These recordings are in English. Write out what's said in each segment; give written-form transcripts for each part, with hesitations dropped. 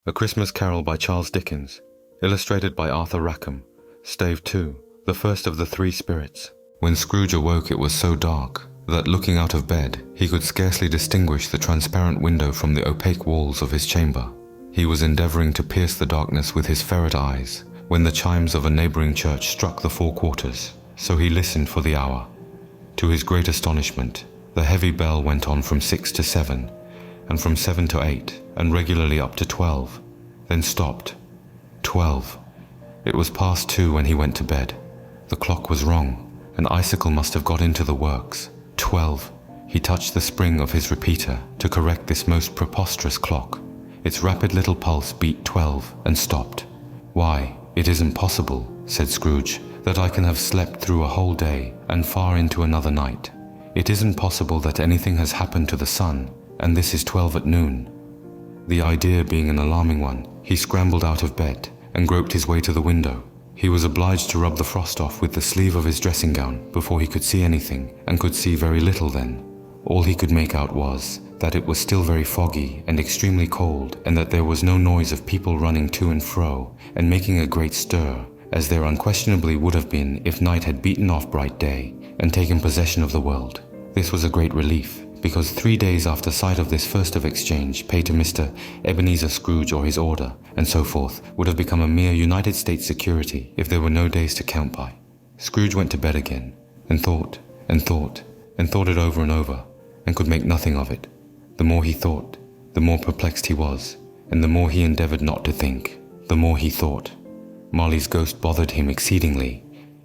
A Christmas Carol by Charles Dickens, illustrated by Arthur Rackham, Stave 2, the first of the three spirits. When Scrooge awoke it was so dark that, looking out of bed, he could scarcely distinguish the transparent window from the opaque walls of his chamber. He was endeavouring to pierce the darkness with his ferret eyes, when the chimes of a neighbouring church struck the 4 quarters, so he listened for the hour. To his great astonishment, the heavy bell went on from 6 to 7, and from 7 to 8, and regularly up to 12, then stopped. 12. It was past 2 when he went to bed. The clock was wrong. An icicle must have got into the works. 12. He touched the spring of his repeater to correct this most preposterous clock. Its rapid little pulse beat 12 and stopped. "Why, it isn't possible," said Scrooge, "that I can have slept through a whole day and far into another night. It isn't possible that anything has happened to the sun, and this is 12 at noon." The idea being an alarming one, he scrambled out of bed and groped his way to the window. He was obliged to rub the frost off with the sleeve of his dressing gown before he could see anything, and could see very little then. All he could make out was that it was still very foggy and extremely cold, and that there was no noise of people running to and fro and making a great stir, as there unquestionably would have been if night had beaten off bright day and taken possession of the world. This was a great relief, because 3 days after sight of this first of exchange paid to Mr. Ebenezer Scrooge or his order, and so forth, would have become a mere United States security if there were no days to count by. Scrooge went to bed again, and thought, and thought, and thought it over and over, and could make nothing of it. The more he thought, the more perplexed he was, and the more he endeavoured not to think, the more he thought. Marley's ghost bothered him exceedingly.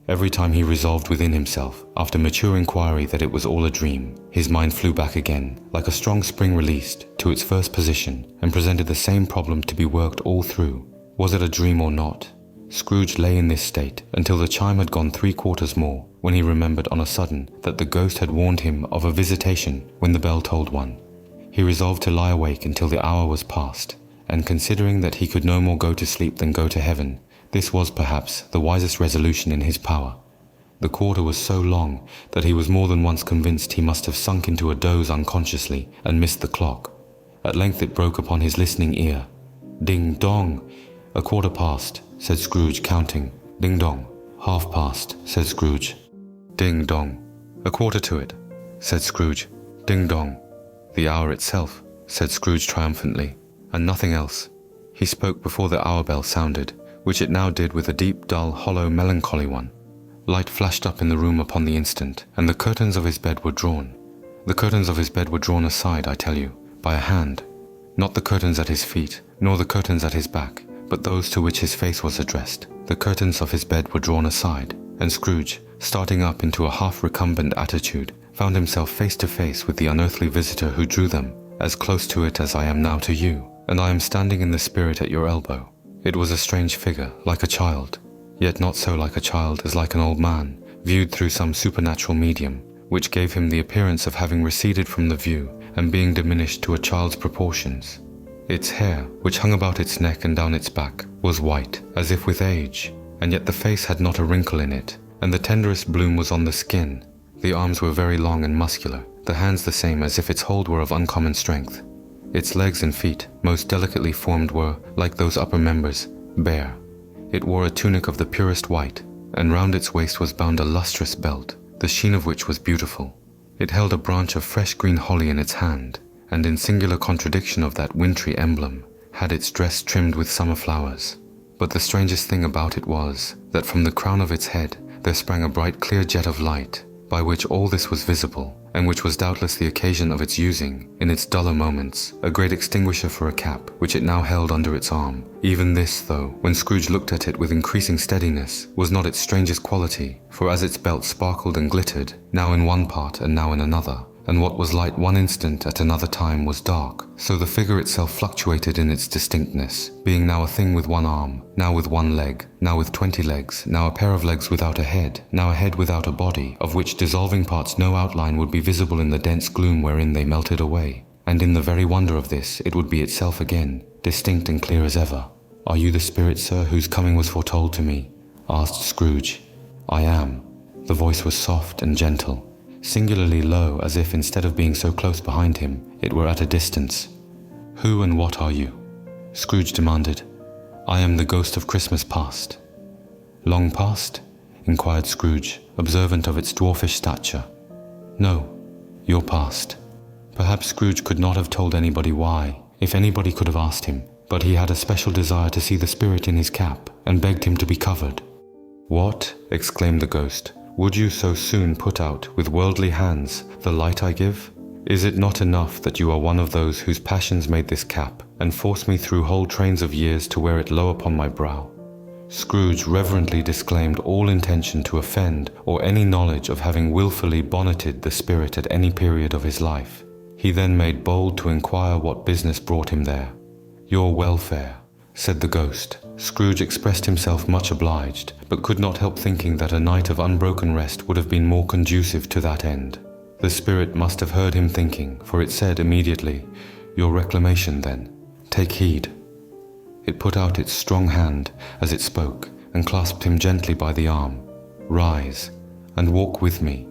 Every time he resolved within himself, after mature inquiry, that it was all a dream, his mind flew back again, like a strong spring released, to its first position, and presented the same problem to be worked all through. Was it a dream or not? Scrooge lay in this state until the chime had gone 3 quarters more, when he remembered on a sudden that the ghost had warned him of a visitation when the bell tolled 1. He resolved to lie awake until the hour was past, and considering that he could no more go to sleep than go to heaven, this was perhaps the wisest resolution in his power. The quarter was so long that he was more than once convinced he must have sunk into a doze unconsciously and missed the clock. At length it broke upon his listening ear. "Ding dong! A quarter past," said Scrooge, counting. "Ding dong! Half past," said Scrooge. "Ding dong! A quarter to it," said Scrooge. "Ding dong! The hour itself," said Scrooge triumphantly, "and nothing else." He spoke before the hour bell sounded, which it now did with a deep, dull, hollow, melancholy one. Light flashed up in the room upon the instant, and the curtains of his bed were drawn. The curtains of his bed were drawn aside, I tell you, by a hand. Not the curtains at his feet, nor the curtains at his back, but those to which his face was addressed. The curtains of his bed were drawn aside, and Scrooge, starting up into a half-recumbent attitude, found himself face to face with the unearthly visitor who drew them, as close to it as I am now to you, and I am standing in the spirit at your elbow. It was a strange figure, like a child, yet not so like a child as like an old man, viewed through some supernatural medium, which gave him the appearance of having receded from the view and being diminished to a child's proportions. Its hair, which hung about its neck and down its back, was white, as if with age, and yet the face had not a wrinkle in it, and the tenderest bloom was on the skin. The arms were very long and muscular, the hands the same, as if its hold were of uncommon strength. Its legs and feet, most delicately formed, were, like those upper members, bare. It wore a tunic of the purest white, and round its waist was bound a lustrous belt, the sheen of which was beautiful. It held a branch of fresh green holly in its hand, and in singular contradiction of that wintry emblem, had its dress trimmed with summer flowers. But the strangest thing about it was, that from the crown of its head there sprang a bright clear jet of light, by which all this was visible, and which was doubtless the occasion of its using, in its duller moments, a great extinguisher for a cap, which it now held under its arm. Even this, though, when Scrooge looked at it with increasing steadiness, was not its strangest quality, for as its belt sparkled and glittered, now in one part and now in another, and what was light one instant at another time was dark, so the figure itself fluctuated in its distinctness, being now a thing with one arm, now with one leg, now with 20 legs, now a pair of legs without a head, now a head without a body, of which dissolving parts no outline would be visible in the dense gloom wherein they melted away. And in the very wonder of this, it would be itself again, distinct and clear as ever. "Are you the spirit, sir, whose coming was foretold to me?" asked Scrooge. "I am." The voice was soft and gentle, singularly low, as if instead of being so close behind him, it were at a distance. "Who and what are you?" Scrooge demanded. "I am the ghost of Christmas past." "Long past?" inquired Scrooge, observant of its dwarfish stature. "No, your past." Perhaps Scrooge could not have told anybody why, if anybody could have asked him, but he had a special desire to see the spirit in his cap, and begged him to be covered. "What?" exclaimed the ghost. "Would you so soon put out, with worldly hands, the light I give? Is it not enough that you are one of those whose passions made this cap, and force me through whole trains of years to wear it low upon my brow?" Scrooge reverently disclaimed all intention to offend, or any knowledge of having wilfully bonneted the spirit at any period of his life. He then made bold to inquire what business brought him there. "Your welfare," said the ghost. Scrooge expressed himself much obliged, but could not help thinking that a night of unbroken rest would have been more conducive to that end. The spirit must have heard him thinking, for it said immediately, "Your reclamation, then. Take heed." It put out its strong hand as it spoke, and clasped him gently by the arm. "Rise, and walk with me."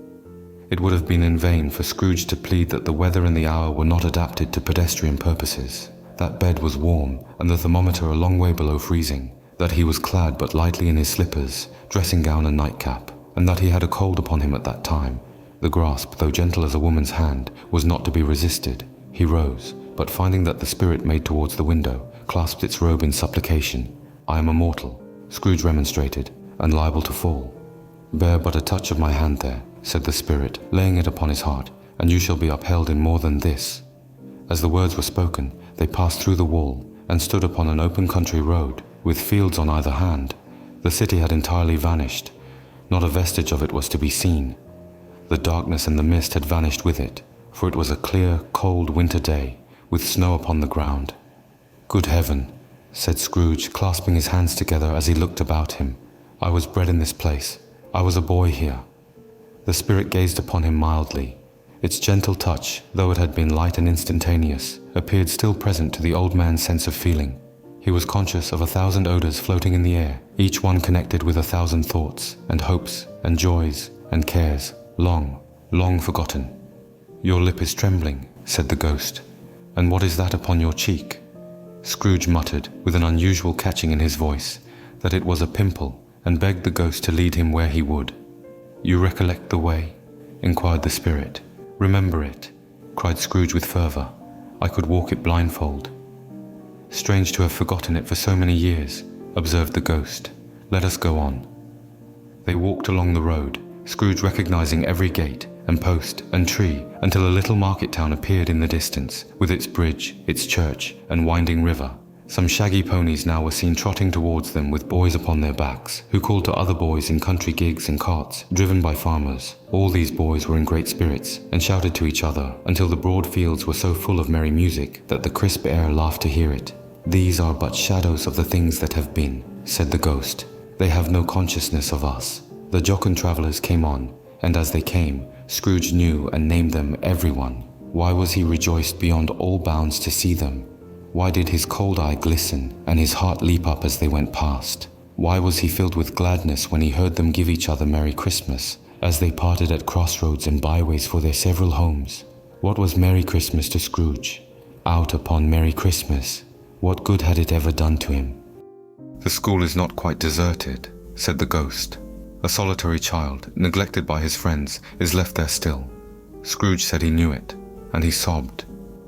It would have been in vain for Scrooge to plead that the weather and the hour were not adapted to pedestrian purposes. That bed was warm, and the thermometer a long way below freezing, that he was clad but lightly in his slippers, dressing gown and nightcap, and that he had a cold upon him at that time. The grasp, though gentle as a woman's hand, was not to be resisted. He rose, but finding that the spirit made towards the window, clasped its robe in supplication. "I am a mortal," Scrooge remonstrated, "and liable to fall." "Bear but a touch of my hand there," said the spirit, laying it upon his heart, "and you shall be upheld in more than this." As the words were spoken, they passed through the wall, and stood upon an open country road, with fields on either hand. The city had entirely vanished. Not a vestige of it was to be seen. The darkness and the mist had vanished with it, for it was a clear, cold winter day, with snow upon the ground. "Good heaven," said Scrooge, clasping his hands together as he looked about him. "I was bred in this place. I was a boy here." The spirit gazed upon him mildly. Its gentle touch, though it had been light and instantaneous, appeared still present to the old man's sense of feeling. He was conscious of 1,000 odors floating in the air, each one connected with 1,000 thoughts, and hopes, and joys, and cares, long, long forgotten. "Your lip is trembling," said the ghost. "And what is that upon your cheek?" Scrooge muttered, with an unusual catching in his voice, that it was a pimple, and begged the ghost to lead him where he would. "You recollect the way?" inquired the spirit. "Remember it," cried Scrooge with fervour. "I could walk it blindfold." "Strange to have forgotten it for so many years," observed the ghost. "Let us go on." They walked along the road, Scrooge recognizing every gate and post and tree, until a little market town appeared in the distance, with its bridge, its church, and winding river. Some shaggy ponies now were seen trotting towards them with boys upon their backs, who called to other boys in country gigs and carts, driven by farmers. All these boys were in great spirits, and shouted to each other, until the broad fields were so full of merry music, that the crisp air laughed to hear it. "These are but shadows of the things that have been," said the ghost. "They have no consciousness of us." The jocund travellers came on, and as they came, Scrooge knew and named them everyone. Why was he rejoiced beyond all bounds to see them? Why did his cold eye glisten, and his heart leap up as they went past? Why was he filled with gladness when he heard them give each other Merry Christmas, as they parted at crossroads and byways for their several homes? What was Merry Christmas to Scrooge? Out upon Merry Christmas. What good had it ever done to him? "The school is not quite deserted," said the ghost. "A solitary child, neglected by his friends, is left there still." Scrooge said he knew it, and he sobbed.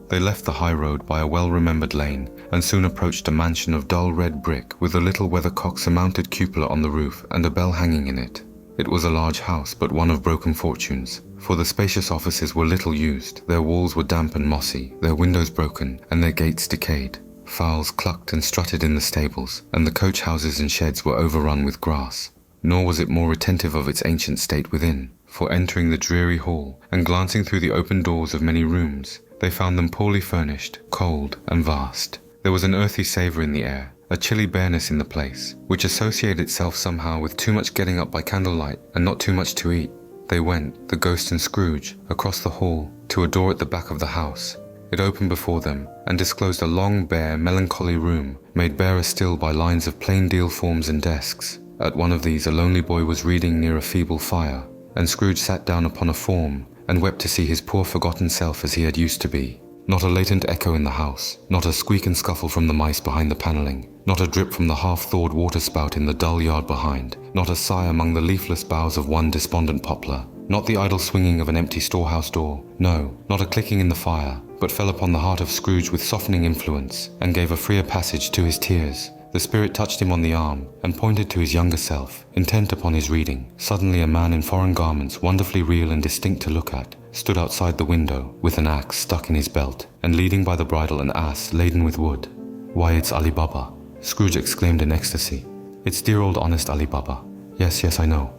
They left the high road by a well-remembered lane, and soon approached a mansion of dull red brick with a little weathercock-surmounted cupola on the roof and a bell hanging in it. It was a large house, but one of broken fortunes, for the spacious offices were little used, their walls were damp and mossy, their windows broken, and their gates decayed. Fowls clucked and strutted in the stables, and the coach houses and sheds were overrun with grass. Nor was it more retentive of its ancient state within, for entering the dreary hall, and glancing through the open doors of many rooms, they found them poorly furnished, cold, and vast. There was an earthy savour in the air, a chilly bareness in the place, which associated itself somehow with too much getting up by candlelight and not too much to eat. They went, the ghost and Scrooge, across the hall, to a door at the back of the house. It opened before them, and disclosed a long, bare, melancholy room, made barer still by lines of plain deal forms and desks. At one of these a lonely boy was reading near a feeble fire, and Scrooge sat down upon a form, and wept to see his poor forgotten self as he had used to be. Not a latent echo in the house, not a squeak and scuffle from the mice behind the paneling, not a drip from the half-thawed water spout in the dull yard behind, not a sigh among the leafless boughs of one despondent poplar, not the idle swinging of an empty storehouse door, no, not a clicking in the fire, but fell upon the heart of Scrooge with softening influence, and gave a freer passage to his tears. The spirit touched him on the arm, and pointed to his younger self, intent upon his reading. Suddenly a man in foreign garments, wonderfully real and distinct to look at, stood outside the window, with an axe stuck in his belt, and leading by the bridle an ass laden with wood. "Why, it's Ali Baba!" Scrooge exclaimed in ecstasy. "It's dear old honest Ali Baba. Yes, I know.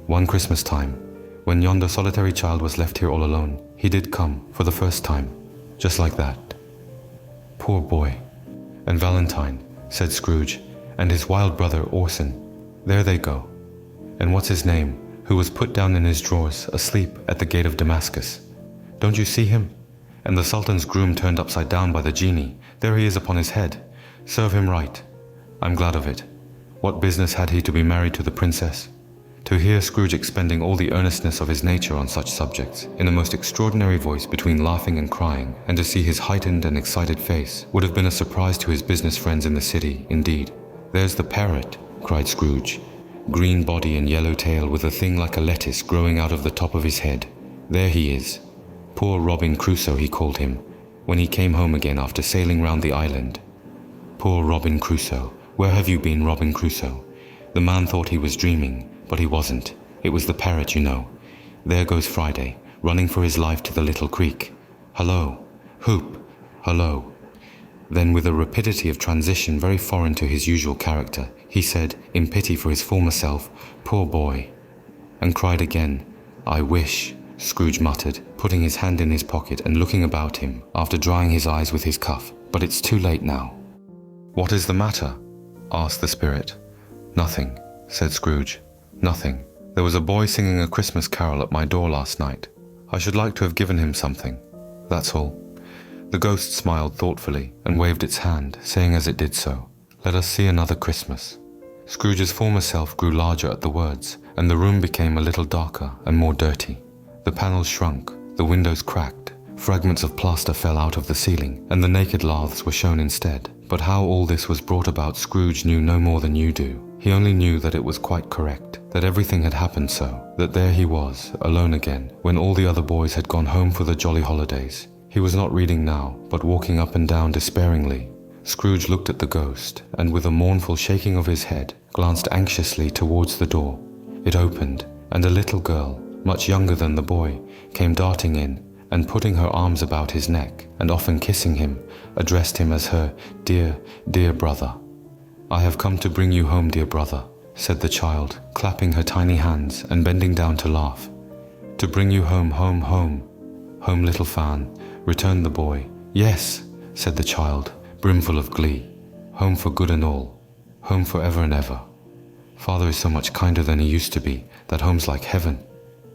One Christmas time, when yonder solitary child was left here all alone, he did come, for the first time, just like that. Poor boy. And Valentine," said Scrooge, "and his wild brother Orson. There they go. And what's his name, who was put down in his drawers, asleep at the gate of Damascus? Don't you see him? And the Sultan's groom turned upside down by the genie. There he is upon his head. Serve him right. I'm glad of it. What business had he to be married to the princess?" To hear Scrooge expending all the earnestness of his nature on such subjects, in the most extraordinary voice between laughing and crying, and to see his heightened and excited face, would have been a surprise to his business friends in the city, indeed. "There's the parrot," cried Scrooge. "Green body and yellow tail, with a thing like a lettuce growing out of the top of his head. There he is. Poor Robin Crusoe, he called him, when he came home again after sailing round the island. Poor Robin Crusoe. Where have you been, Robin Crusoe?" The man thought he was dreaming, but he wasn't. It was the parrot, you know. There goes Friday, running for his life to the little creek. Hullo! Hoop! Hullo! Then, with a rapidity of transition very foreign to his usual character, he said, in pity for his former self, "Poor boy," and cried again. "I wish," Scrooge muttered, putting his hand in his pocket and looking about him, after drying his eyes with his cuff. "But it's too late now." "What is the matter?" asked the spirit. "Nothing," said Scrooge. "Nothing. There was a boy singing a Christmas carol at my door last night. I should like to have given him something. That's all." The ghost smiled thoughtfully and waved its hand, saying as it did so, "Let us see another Christmas." Scrooge's former self grew larger at the words, and the room became a little darker and more dirty. The panels shrunk, the windows cracked, fragments of plaster fell out of the ceiling, and the naked laths were shown instead. But how all this was brought about Scrooge knew no more than you do. He only knew that it was quite correct, that everything had happened so, that there he was, alone again, when all the other boys had gone home for the jolly holidays. He was not reading now, but walking up and down despairingly. Scrooge looked at the ghost, and with a mournful shaking of his head, glanced anxiously towards the door. It opened, and a little girl, much younger than the boy, came darting in, and putting her arms about his neck, and often kissing him, addressed him as her dear, dear brother. "I have come to bring you home, dear brother," said the child, clapping her tiny hands and bending down to laugh. "To bring you home, home, home. Home, little Fan," returned the boy. "Yes," said the child, brimful of glee. "Home for good and all. Home for ever and ever. Father is so much kinder than he used to be, that home's like heaven.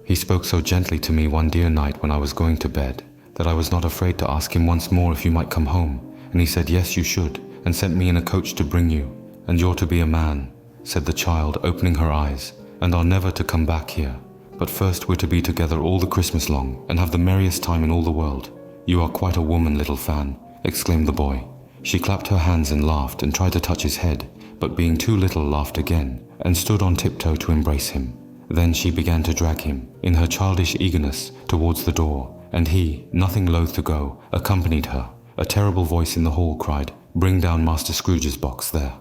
He spoke so gently to me one dear night when I was going to bed, that I was not afraid to ask him once more if you might come home, and he said yes you should, and sent me in a coach to bring you. And you're to be a man," said the child, opening her eyes, "and are never to come back here. But first we're to be together all the Christmas long, and have the merriest time in all the world. You are quite a woman, little Fan," exclaimed the boy. She clapped her hands and laughed and tried to touch his head, but being too little laughed again, and stood on tiptoe to embrace him. Then she began to drag him, in her childish eagerness, towards the door, and he, nothing loath to go, accompanied her. A terrible voice in the hall cried, "Bring down Master Scrooge's box there."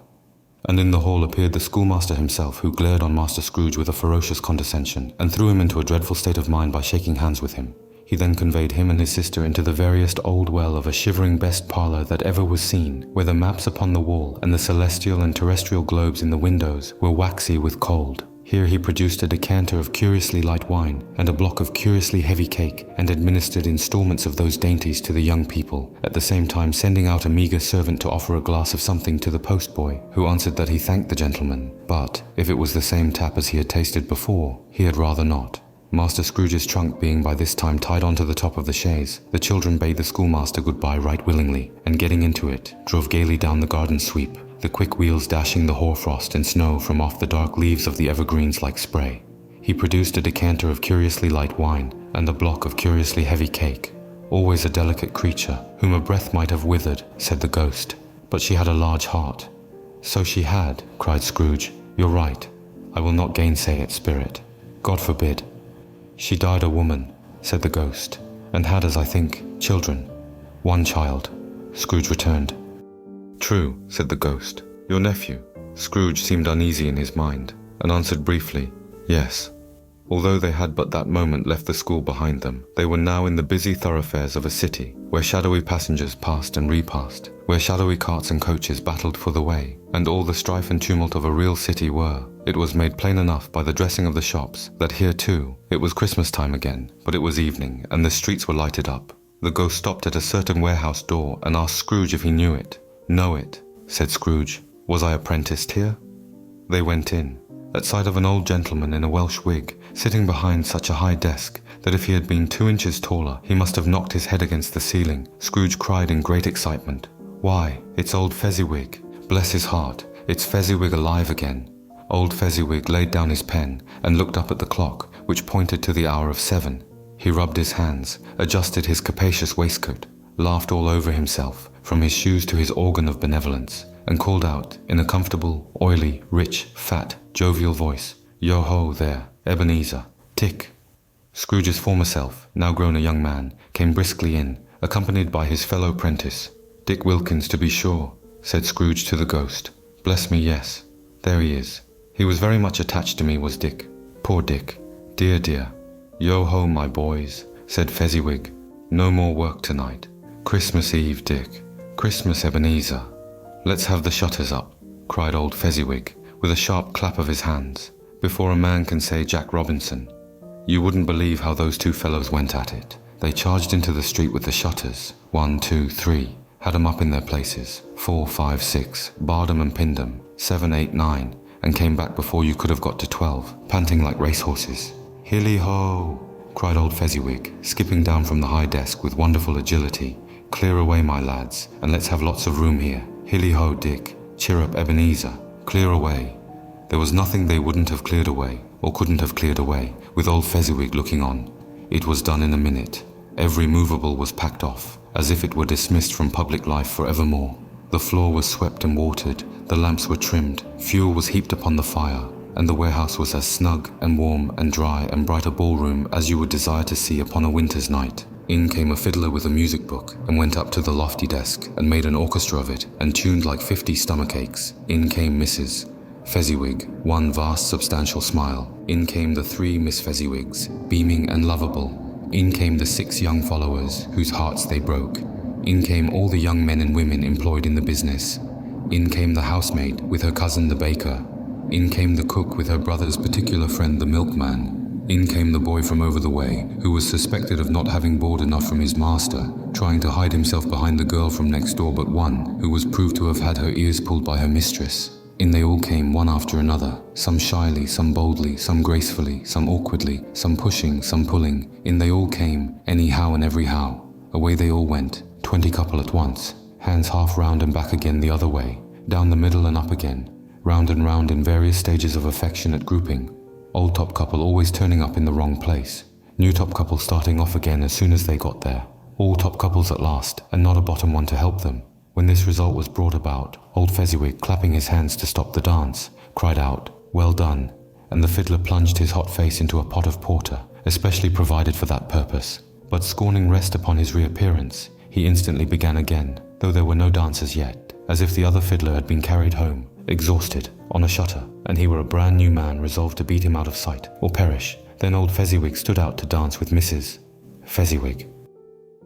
And in the hall appeared the schoolmaster himself, who glared on Master Scrooge with a ferocious condescension, and threw him into a dreadful state of mind by shaking hands with him. He then conveyed him and his sister into the veriest old well of a shivering best parlour that ever was seen, where the maps upon the wall and the celestial and terrestrial globes in the windows were waxy with cold. Here he produced a decanter of curiously light wine and a block of curiously heavy cake, and administered installments of those dainties to the young people, at the same time sending out a meagre servant to offer a glass of something to the postboy, who answered that he thanked the gentleman, but, if it was the same tap as he had tasted before, he had rather not. Master Scrooge's trunk being by this time tied on to the top of the chaise, the children bade the schoolmaster goodbye right willingly, and getting into it, drove gaily down the garden sweep, the quick wheels dashing the hoarfrost and snow from off the dark leaves of the evergreens like spray. He produced a decanter of curiously light wine and a block of curiously heavy cake. always a delicate creature, whom a breath might have withered, said the ghost. But she had a large heart. So she had, cried Scrooge. You're right. I will not gainsay it, Spirit. God forbid. She died a woman, said the ghost, and had, as I think, children. One child, Scrooge returned. True, said the ghost. Your nephew. Scrooge seemed uneasy in his mind, and answered briefly, yes. Although they had but that moment left the school behind them, they were now in the busy thoroughfares of a city, where shadowy passengers passed and repassed, where shadowy carts and coaches battled for the way, and all the strife and tumult of a real city were. It was made plain enough by the dressing of the shops that here too it was Christmas time again, but it was evening, and the streets were lighted up. The ghost stopped at a certain warehouse door and asked Scrooge if he knew it. Know it, said Scrooge. Was I apprenticed here? They went in, at sight of an old gentleman in a Welsh wig, sitting behind such a high desk that if he had been 2 inches taller, he must have knocked his head against the ceiling. Scrooge cried in great excitement, Why, it's old Fezziwig. Bless his heart, it's Fezziwig alive again. Old Fezziwig laid down his pen and looked up at the clock, which pointed to the hour of 7. He rubbed his hands, adjusted his capacious waistcoat, laughed all over himself, from his shoes to his organ of benevolence, and called out in a comfortable, oily, rich, fat, jovial voice, Yo-ho there, Ebenezer, Tick. Scrooge's former self, now grown a young man, came briskly in, accompanied by his fellow prentice. Dick Wilkins, to be sure, said Scrooge to the ghost. Bless me, yes. There he is. He was very much attached to me, was Dick. Poor Dick. Dear, dear. Yo-ho, my boys, said Fezziwig. No more work tonight. Christmas Eve, Dick. Christmas, Ebenezer. Let's have the shutters up, cried old Fezziwig, with a sharp clap of his hands, before a man can say Jack Robinson. You wouldn't believe how those two fellows went at it. They charged into the street with the shutters. 1, 2, 3. Had 'em up in their places. 4, 5, 6. Barred 'em and pinned 'em. 7, 8, 9. And came back before you could have got to 12, panting like racehorses. Hilly-ho, cried old Fezziwig, skipping down from the high desk with wonderful agility. Clear away, my lads, and let's have lots of room here. Hilly-ho, Dick. Cheer up, Ebenezer. Clear away. There was nothing they wouldn't have cleared away, or couldn't have cleared away, with old Fezziwig looking on. It was done in a minute. Every movable was packed off, as if it were dismissed from public life for evermore. The floor was swept and watered, the lamps were trimmed, fuel was heaped upon the fire, and the warehouse was as snug and warm and dry and bright a ballroom as you would desire to see upon a winter's night. In came a fiddler with a music book, and went up to the lofty desk, and made an orchestra of it, and tuned like 50 stomachaches. In came Mrs. Fezziwig, one vast substantial smile. In came the 3 Miss Fezziwigs, beaming and lovable. In came the 6 young followers, whose hearts they broke. In came all the young men and women employed in the business. In came the housemaid, with her cousin the baker. In came the cook with her brother's particular friend the milkman. In came the boy from over the way, who was suspected of not having board enough from his master, trying to hide himself behind the girl from next door but one, who was proved to have had her ears pulled by her mistress. In they all came one after another, some shyly, some boldly, some gracefully, some awkwardly, some pushing, some pulling. In they all came, anyhow and everyhow. Away they all went, 20 couple at once, hands half round and back again the other way, down the middle and up again, round and round in various stages of affectionate grouping. Old top couple always turning up in the wrong place, new top couple starting off again as soon as they got there, all top couples at last, and not a bottom one to help them. When this result was brought about, old Fezziwig, clapping his hands to stop the dance, cried out, "Well done," and the fiddler plunged his hot face into a pot of porter, especially provided for that purpose. But scorning rest upon his reappearance, he instantly began again, though there were no dancers yet, as if the other fiddler had been carried home, exhausted, on a shutter, and he were a brand new man resolved to beat him out of sight, or perish. Then old Fezziwig stood out to dance with Mrs. Fezziwig.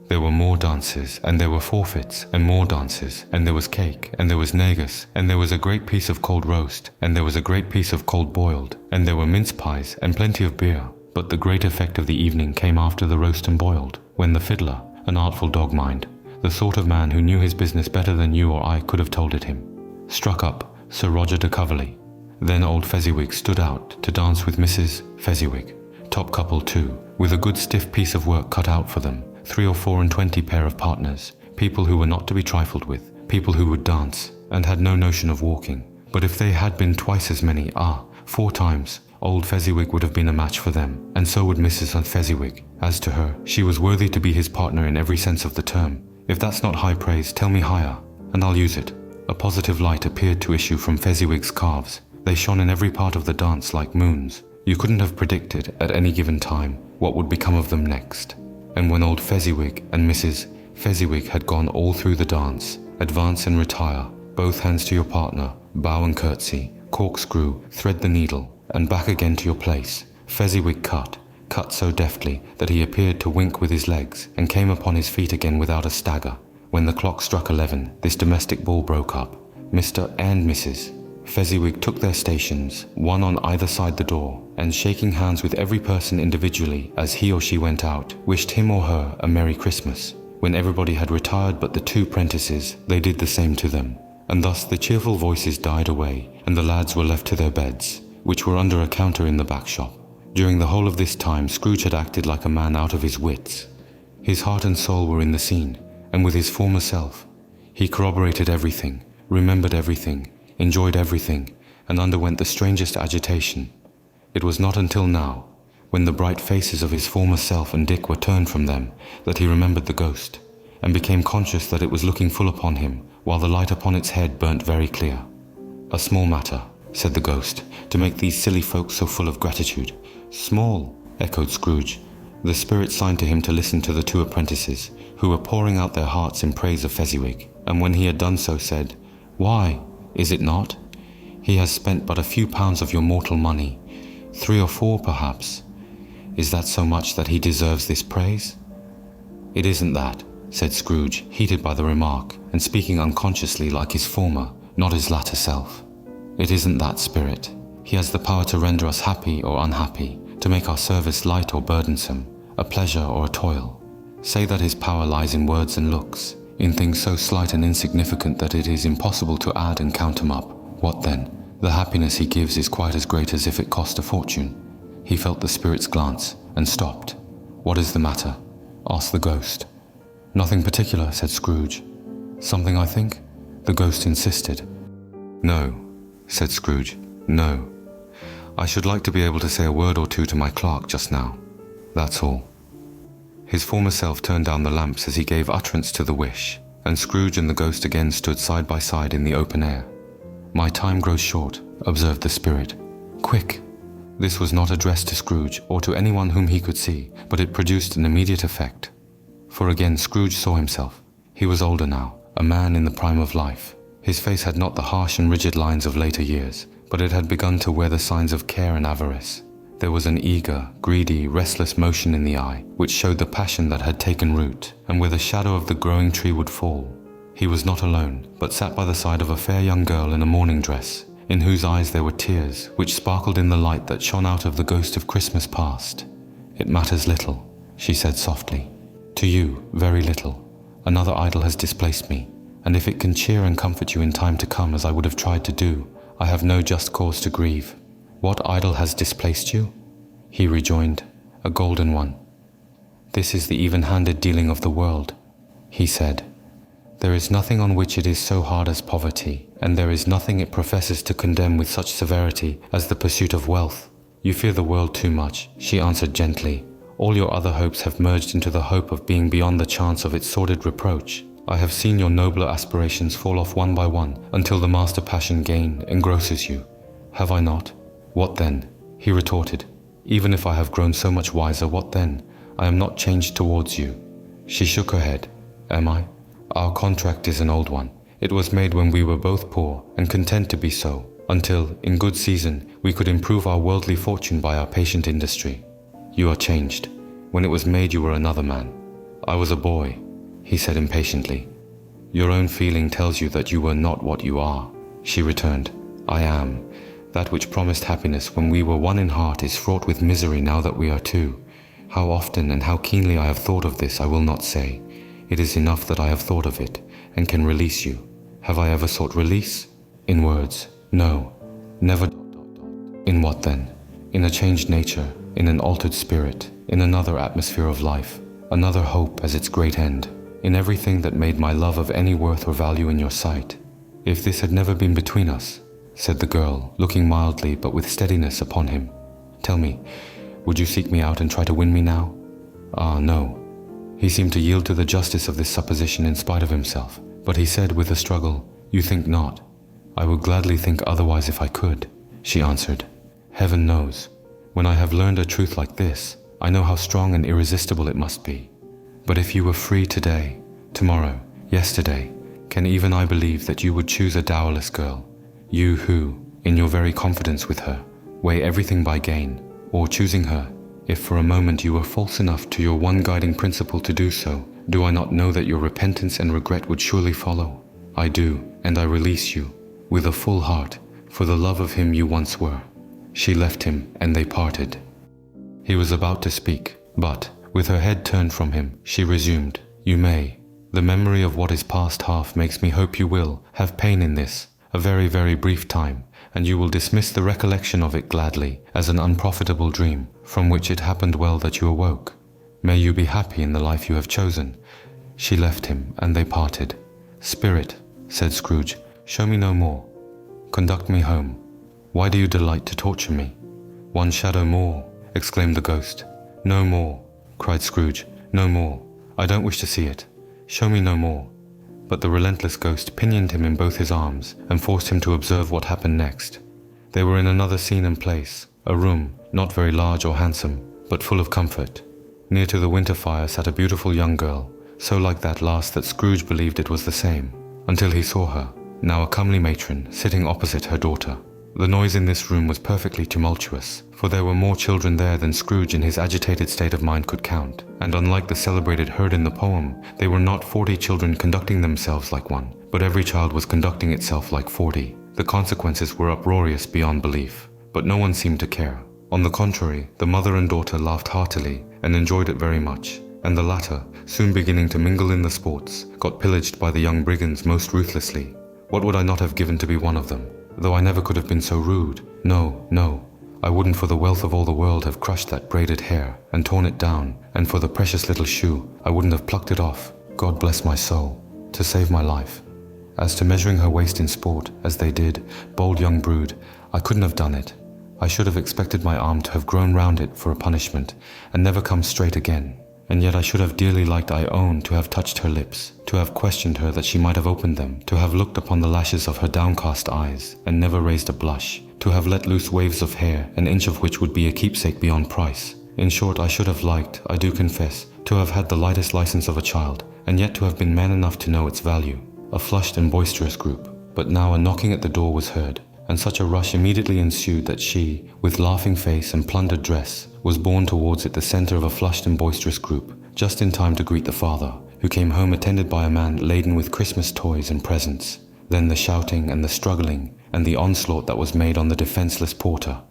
There were more dances, and there were forfeits, and more dances, and there was cake, and there was negus, and there was a great piece of cold roast, and there was a great piece of cold boiled, and there were mince pies, and plenty of beer. But the great effect of the evening came after the roast and boiled, when the fiddler, an artful dog mind, the sort of man who knew his business better than you or I could have told it him, struck up Sir Roger de Coverley. Then old Fezziwig stood out to dance with Mrs. Fezziwig, top couple too, with a good stiff piece of work cut out for them, 3 or 4 and 20 pair of partners, people who were not to be trifled with, people who would dance, and had no notion of walking. But if they had been twice as many, 4 times, old Fezziwig would have been a match for them, and so would Mrs. Fezziwig. As to her, she was worthy to be his partner in every sense of the term. If that's not high praise, tell me higher, and I'll use it. A positive light appeared to issue from Fezziwig's calves. They shone in every part of the dance like moons. You couldn't have predicted, at any given time, what would become of them next. And when old Fezziwig and Mrs. Fezziwig had gone all through the dance, advance and retire, both hands to your partner, bow and curtsy, corkscrew, thread the needle, and back again to your place, Fezziwig cut so deftly that he appeared to wink with his legs, and came upon his feet again without a stagger. When the clock struck 11, this domestic ball broke up. Mr. and Mrs. Fezziwig took their stations, one on either side the door, and shaking hands with every person individually as he or she went out, wished him or her a Merry Christmas. When everybody had retired but the two prentices, they did the same to them, and thus the cheerful voices died away, and the lads were left to their beds, which were under a counter in the back shop. During the whole of this time, Scrooge had acted like a man out of his wits. His heart and soul were in the scene, and with his former self. He corroborated everything, remembered everything, enjoyed everything, and underwent the strangest agitation. It was not until now, when the bright faces of his former self and Dick were turned from them, that he remembered the ghost, and became conscious that it was looking full upon him, while the light upon its head burnt very clear. "A small matter," said the ghost, "to make these silly folks so full of gratitude." "Small," echoed Scrooge. The spirit signed to him to listen to the two apprentices, who were pouring out their hearts in praise of Fezziwig, and when he had done so said, "Why, is it not? He has spent but a few pounds of your mortal money, 3 or 4 perhaps. Is that so much that he deserves this praise?" "It isn't that," said Scrooge, heated by the remark, and speaking unconsciously like his former, not his latter self. "It isn't that, spirit. He has the power to render us happy or unhappy, to make our service light or burdensome, a pleasure or a toil. Say that his power lies in words and looks, in things so slight and insignificant that it is impossible to add and count them up. What then? The happiness he gives is quite as great as if it cost a fortune." He felt the spirit's glance, and stopped. "What is the matter?" asked the ghost. "Nothing particular," said Scrooge. "Something, I think?" the ghost insisted. "No," said Scrooge, "no. I should like to be able to say a word or two to my clerk just now. That's all." His former self turned down the lamps as he gave utterance to the wish, and Scrooge and the ghost again stood side by side in the open air. "My time grows short," observed the spirit. "Quick!" This was not addressed to Scrooge or to anyone whom he could see, but it produced an immediate effect. For again Scrooge saw himself. He was older now, a man in the prime of life. His face had not the harsh and rigid lines of later years, but it had begun to wear the signs of care and avarice. There was an eager, greedy, restless motion in the eye, which showed the passion that had taken root, and where the shadow of the growing tree would fall. He was not alone, but sat by the side of a fair young girl in a mourning dress, in whose eyes there were tears, which sparkled in the light that shone out of the ghost of Christmas past. "It matters little," she said softly. "To you, very little. Another idol has displaced me, and if it can cheer and comfort you in time to come as I would have tried to do, I have no just cause to grieve." "What idol has displaced you?" he rejoined. "A golden one." "This is the even-handed dealing of the world," he said. "There is nothing on which it is so hard as poverty, and there is nothing it professes to condemn with such severity as the pursuit of wealth." "You fear the world too much," she answered gently. "All your other hopes have merged into the hope of being beyond the chance of its sordid reproach. I have seen your nobler aspirations fall off one by one until the master passion gain engrosses you. Have I not?" "What then?" he retorted. "Even if I have grown so much wiser, what then? I am not changed towards you." She shook her head. "Am I? Our contract is an old one. It was made when we were both poor and content to be so, until, in good season, we could improve our worldly fortune by our patient industry. You are changed. When it was made you were another man." "I was a boy," he said impatiently. "Your own feeling tells you that you were not what you are," she returned. "I am. That which promised happiness when we were one in heart is fraught with misery now that we are two. How often and how keenly I have thought of this I will not say. It is enough that I have thought of it, and can release you. Have I ever sought release? In words? No, never. In what then? In a changed nature, in an altered spirit, in another atmosphere of life, another hope as its great end, in everything that made my love of any worth or value in your sight. If this had never been between us," said the girl, looking mildly but with steadiness upon him, Tell me, would you seek me out and try to win me now? Ah, no. He seemed to yield to the justice of this supposition in spite of himself, but he said with a struggle, "You think not." "I would gladly think otherwise if I could," she answered. "Heaven knows, when I have learned a truth like this, I know how strong and irresistible it must be. But if you were free today, tomorrow, yesterday, can even I believe that you would choose a dowerless girl, you who, in your very confidence with her, weigh everything by gain, or choosing her, if for a moment you were false enough to your one guiding principle to do so, do I not know that your repentance and regret would surely follow? I do, and I release you, with a full heart, for the love of him you once were." She left him, and they parted. He was about to speak, but, with her head turned from him, she resumed, "You may. The memory of what is past half makes me hope you will have pain in this, a very, very brief time, and you will dismiss the recollection of it gladly as an unprofitable dream, from which it happened well that you awoke. May you be happy in the life you have chosen." She left him, and they parted. "Spirit," said Scrooge, "show me no more. Conduct me home. Why do you delight to torture me?" "One shadow more," exclaimed the ghost. "No more," cried Scrooge. "No more. I don't wish to see it. Show me no more." But the relentless ghost pinioned him in both his arms and forced him to observe what happened next. They were in another scene and place, a room, not very large or handsome, but full of comfort. Near to the winter fire sat a beautiful young girl, so like that last that Scrooge believed it was the same, until he saw her, now a comely matron, sitting opposite her daughter. The noise in this room was perfectly tumultuous, for there were more children there than Scrooge in his agitated state of mind could count, and unlike the celebrated herd in the poem, they were not 40 children conducting themselves like one, but every child was conducting itself like 40. The consequences were uproarious beyond belief, but no one seemed to care. On the contrary, the mother and daughter laughed heartily and enjoyed it very much, and the latter, soon beginning to mingle in the sports, got pillaged by the young brigands most ruthlessly. What would I not have given to be one of them? Though I never could have been so rude. No, no. I wouldn't for the wealth of all the world have crushed that braided hair and torn it down, and for the precious little shoe, I wouldn't have plucked it off, God bless my soul, to save my life. As to measuring her waist in sport, as they did, bold young brood, I couldn't have done it. I should have expected my arm to have grown round it for a punishment, and never come straight again. And yet I should have dearly liked, I own, to have touched her lips, to have questioned her that she might have opened them, to have looked upon the lashes of her downcast eyes, and never raised a blush, to have let loose waves of hair, an inch of which would be a keepsake beyond price. In short, I should have liked, I do confess, to have had the lightest license of a child, and yet to have been man enough to know its value. A flushed and boisterous group, but now a knocking at the door was heard, and such a rush immediately ensued that she, with laughing face and plundered dress, was borne towards it the center of a flushed and boisterous group, just in time to greet the father, who came home attended by a man laden with Christmas toys and presents. Then the shouting and the struggling, and the onslaught that was made on the defenseless porter.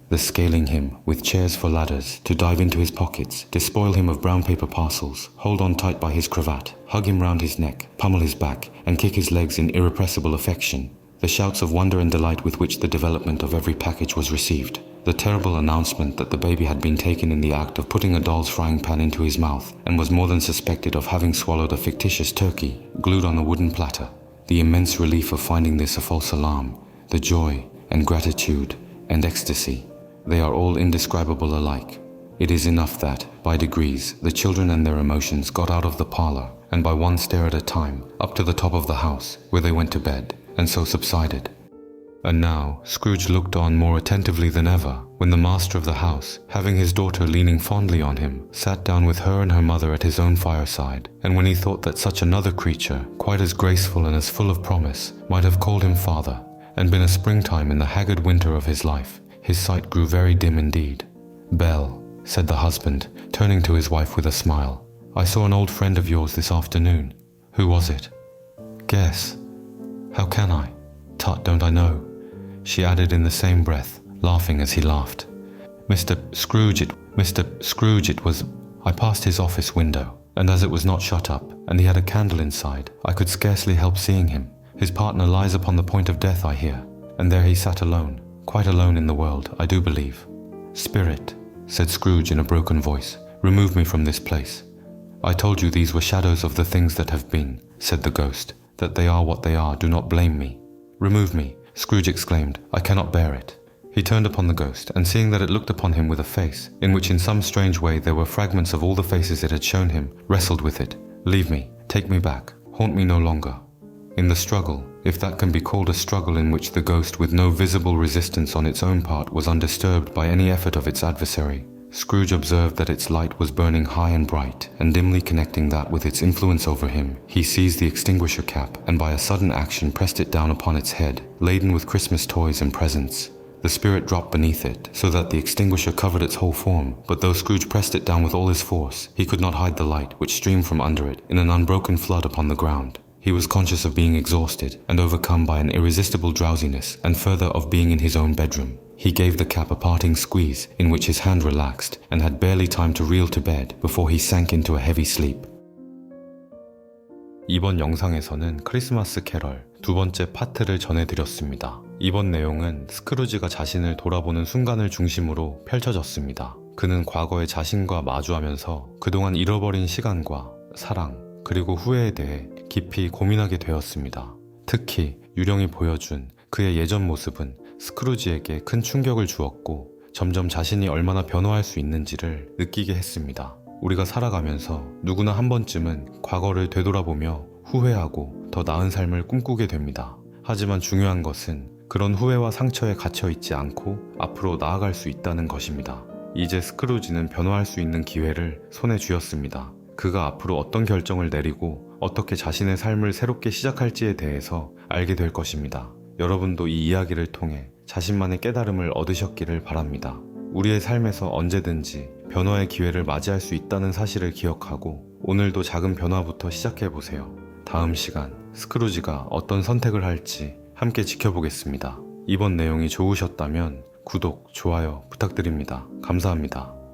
The scaling him, with chairs for ladders, to dive into his pockets, despoil him of brown paper parcels, hold on tight by his cravat, hug him round his neck, pummel his back, and kick his legs in irrepressible affection. The shouts of wonder and delight with which the development of every package was received. The terrible announcement that the baby had been taken in the act of putting a doll's frying pan into his mouth, and was more than suspected of having swallowed a fictitious turkey, glued on a wooden platter. The immense relief of finding this a false alarm, the joy and gratitude and ecstasy, they are all indescribable alike. It is enough that, by degrees, the children and their emotions got out of the parlor, and by one stair at a time, up to the top of the house, where they went to bed, and so subsided. And now Scrooge looked on more attentively than ever, when the master of the house, having his daughter leaning fondly on him, sat down with her and her mother at his own fireside, and when he thought that such another creature, quite as graceful and as full of promise, might have called him father, and been a springtime in the haggard winter of his life, his sight grew very dim indeed. "Belle," said the husband, turning to his wife with a smile, "I saw an old friend of yours this afternoon. Who was it?" "Guess." "How can I? Tut, don't I know?" she added in the same breath, laughing as he laughed. Mr. Scrooge it was. I passed his office window, and as it was not shut up, and he had a candle inside, I could scarcely help seeing him. His partner lies upon the point of death, I hear, and there he sat alone, quite alone in the world, I do believe." "Spirit," said Scrooge in a broken voice, "remove me from this place." "I told you these were shadows of the things that have been," said the ghost, "that they are what they are, do not blame me." "Remove me," Scrooge exclaimed, "I cannot bear it." He turned upon the ghost, and seeing that it looked upon him with a face, in which in some strange way there were fragments of all the faces it had shown him, wrestled with it. Leave me, take me back, haunt me no longer. In the struggle, if that can be called a struggle in which the ghost with no visible resistance on its own part was undisturbed by any effort of its adversary, Scrooge observed that its light was burning high and bright, and dimly connecting that with its influence over him, he seized the extinguisher cap and by a sudden action pressed it down upon its head, laden with Christmas toys and presents. The spirit dropped beneath it, so that the extinguisher covered its whole form, but though Scrooge pressed it down with all his force, he could not hide the light which streamed from under it in an unbroken flood upon the ground. He was conscious of being exhausted and overcome by an irresistible drowsiness, and further of being in his own bedroom. He gave the cap a parting squeeze, in which his hand relaxed, and had barely time to reel to bed before he sank into a heavy sleep. 이번 영상에서는 크리스마스 캐럴 두 번째 파트를 전해드렸습니다. 이번 내용은 스크루지가 자신을 돌아보는 순간을 중심으로 펼쳐졌습니다. 그는 과거의 자신과 마주하면서 그동안 잃어버린 시간과 사랑, 그리고 후회에 대해 깊이 고민하게 되었습니다. 특히 유령이 보여준 그의 예전 모습은 스크루지에게 큰 충격을 주었고 점점 자신이 얼마나 변화할 수 있는지를 느끼게 했습니다. 우리가 살아가면서 누구나 한 번쯤은 과거를 되돌아보며 후회하고 더 나은 삶을 꿈꾸게 됩니다. 하지만 중요한 것은 그런 후회와 상처에 갇혀 있지 않고 앞으로 나아갈 수 있다는 것입니다. 이제 스크루지는 변화할 수 있는 기회를 손에 쥐었습니다. 그가 앞으로 어떤 결정을 내리고 어떻게 자신의 삶을 새롭게 시작할지에 대해서 알게 될 것입니다. 여러분도 이 이야기를 통해 자신만의 깨달음을 얻으셨기를 바랍니다. 우리의 삶에서 언제든지 변화의 기회를 맞이할 수 있다는 사실을 기억하고 오늘도 작은 변화부터 시작해보세요. 다음 시간 스크루지가 어떤 선택을 할지 함께 지켜보겠습니다. 이번 내용이 좋으셨다면 구독, 좋아요 부탁드립니다. 감사합니다.